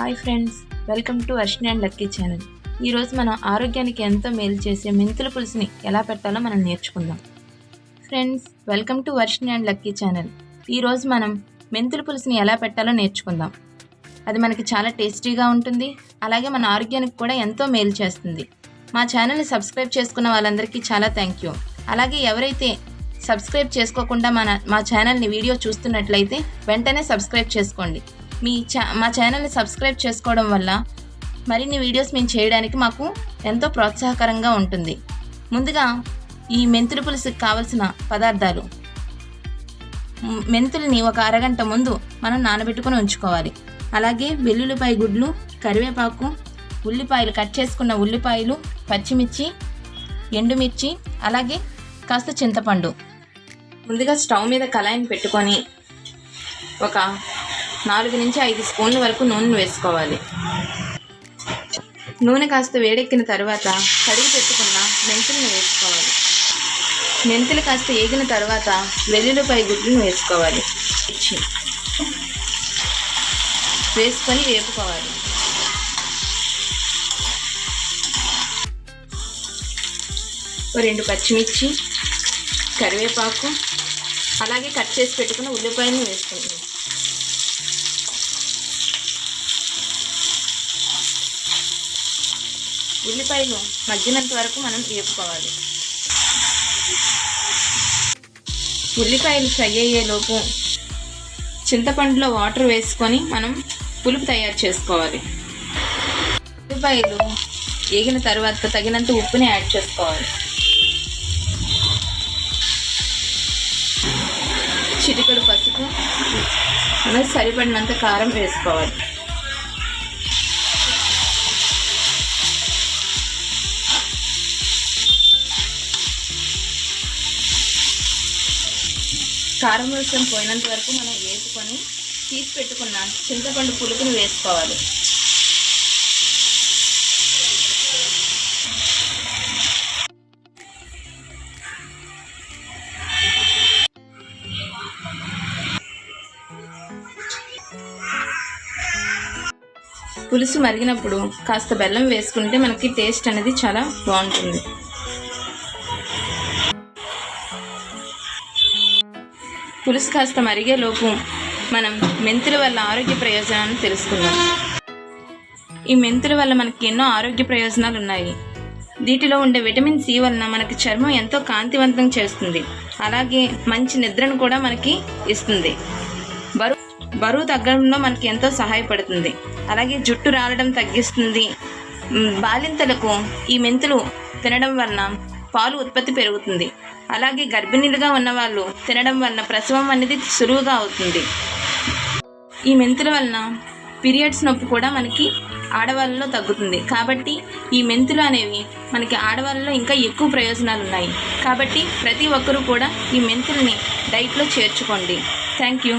Hi friends, welcome to Varshini and lucky channel. ఈరోజు మనం ఆరోగ్యానికి ఎంతో మేలు చేసే మెంతుల పులుసుని ఎలా పెట్టాలో మనం నేర్చుకుందాం. Friends, welcome to Varshini and lucky channel. ఈరోజు మనం మెంతుల పులుసుని ఎలా పెట్టాలో నేర్చుకుందాం. అది మనకి చాలా టేస్టీగా ఉంటుంది, అలాగే మన ఆరోగ్యానికి కూడా ఎంతో మేలు చేస్తుంది. మా ఛానల్ని సబ్స్క్రైబ్ చేసుకున్న వాళ్ళందరికీ చాలా థ్యాంక్ యూ. అలాగే ఎవరైతే సబ్స్క్రైబ్ చేసుకోకుండా మా ఛానల్ని వీడియో చూస్తున్నట్లయితే వెంటనే సబ్స్క్రైబ్ చేసుకోండి. మా ఛానల్ని సబ్స్క్రైబ్ చేసుకోవడం వల్ల మరిన్ని వీడియోస్ మేము చేయడానికి మాకు ఎంతో ప్రోత్సాహకరంగా ఉంటుంది. ముందుగా ఈ మెంతుల పులుసుకి కావలసిన పదార్థాలు: మెంతుల్ని ఒక అరగంట ముందు మనం నానబెట్టుకొని ఉంచుకోవాలి. అలాగే వెల్లుల్లిపాయ గుడ్లు, కరివేపాకు, ఉల్లిపాయలు, కట్ చేసుకున్న ఉల్లిపాయలు, పచ్చిమిర్చి, ఎండుమిర్చి, అలాగే కాస్త చింతపండు. ముందుగా స్టవ్ మీద కళాయిని పెట్టుకొని ఒక 4 నుంచి 5 స్పూన్ల వరకు నూనె వేసుకోవాలి. నూనె కాస్త వేడెక్కిన తర్వాత కడిగి పెట్టుకున్న మెంతులను వేసుకోవాలి. మెంతులు కాస్త ఏగిన తర్వాత వెల్లుల్లిపాయ గుడ్లను వేసుకోవాలి. వేసుకొని వేపుకోవాలి. ఓ 2 పచ్చిమిర్చి, కరివేపాకు, అలాగే కట్ చేసి పెట్టుకున్న ఉల్లిపాయలను వేసుకుంటాం. ఉల్లిపాయలు మగ్గినంత వరకు మనం వేపుకోవాలి. ఉల్లిపాయలు ఫ్రై అయ్యేలోపు చింతపండులో వాటర్ వేసుకొని మనం పులుపు తయారు చేసుకోవాలి. ఉల్లిపాయలు వేగిన తర్వాత తగినంత ఉప్పుని యాడ్ చేసుకోవాలి. చిటికెడు పసుపు, అలాగే సరిపడినంత కారం వేసుకోవాలి. కారం రసం పోయినంత వరకు మనం వేసుకొని తీసి పెట్టుకున్న చింతపండు పులుపుని వేసుకోవాలి. పులుసు మరిగినప్పుడు కాస్త బెల్లం వేసుకుంటే మనకి టేస్ట్ అనేది చాలా బాగుంటుంది. పులుసు కాస్త మరిగేలోపు మనం మెంతుల వల్ల ఆరోగ్య ప్రయోజనాలను తెలుసుకుందాం. ఈ మెంతుల వల్ల మనకి ఎన్నో ఆరోగ్య ప్రయోజనాలు ఉన్నాయి. వీటిలో ఉండే విటమిన్ సి వలన మనకి చర్మం ఎంతో కాంతివంతం చేస్తుంది. అలాగే మంచి నిద్రను కూడా మనకి ఇస్తుంది. బరువు తగ్గడంలో మనకి ఎంతో సహాయపడుతుంది. అలాగే జుట్టు రాలడం తగ్గిస్తుంది. బాలింతలకు ఈ మెంతులు తినడం వలన పాలు ఉత్పత్తి పెరుగుతుంది. అలాగే గర్భిణీలుగా ఉన్నవాళ్ళు తినడం వలన ప్రసవం అనేది సులువుగా అవుతుంది. ఈ మెంతుల వలన పీరియడ్స్ నొప్పి కూడా మనకి ఆడవాళ్ళలో తగ్గుతుంది. కాబట్టి ఈ మెంతులు అనేవి మనకి ఆడవాళ్ళలో ఇంకా ఎక్కువ ప్రయోజనాలు ఉన్నాయి. కాబట్టి ప్రతి ఒక్కరూ కూడా ఈ మెంతుల్ని డైట్లో చేర్చుకోండి. Thank you.